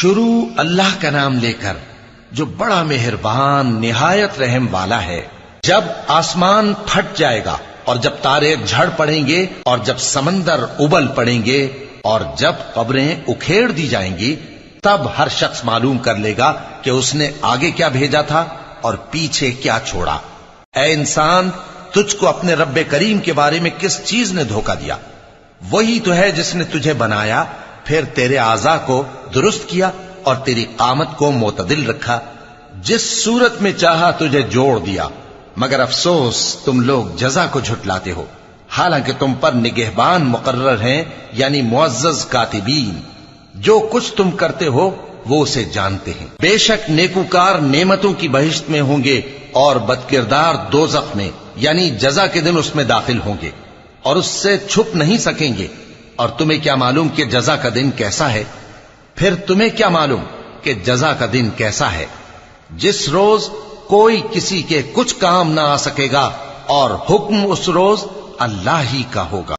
شروع اللہ کا نام لے کر جو بڑا مہربان نہایت رحم والا ہے۔ جب آسمان پھٹ جائے گا اور جب تارے جھڑ پڑیں گے اور جب سمندر ابل پڑیں گے اور جب قبریں اکھیڑ دی جائیں گی، تب ہر شخص معلوم کر لے گا کہ اس نے آگے کیا بھیجا تھا اور پیچھے کیا چھوڑا۔ اے انسان، تجھ کو اپنے رب کریم کے بارے میں کس چیز نے دھوکہ دیا؟ وہی تو ہے جس نے تجھے بنایا، پھر تیرے اعضاء کو درست کیا اور تیری قامت کو معتدل رکھا، جس صورت میں چاہا تجھے جوڑ دیا، مگر افسوس تم لوگ جزا کو جھٹلاتے ہو، حالانکہ تم پر نگہبان مقرر ہیں، یعنی معزز کاتبین۔ جو کچھ تم کرتے ہو وہ اسے جانتے ہیں۔ بے شک نیکوکار نعمتوں کی بہشت میں ہوں گے اور بدکردار دوزخ میں، یعنی جزا کے دن اس میں داخل ہوں گے اور اس سے چھپ نہیں سکیں گے۔ اور تمہیں کیا معلوم کہ جزا کا دن کیسا ہے؟ پھر تمہیں کیا معلوم کہ جزا کا دن کیسا ہے؟ جس روز کوئی کسی کے کچھ کام نہ آ سکے گا اور حکم اس روز اللہ ہی کا ہوگا۔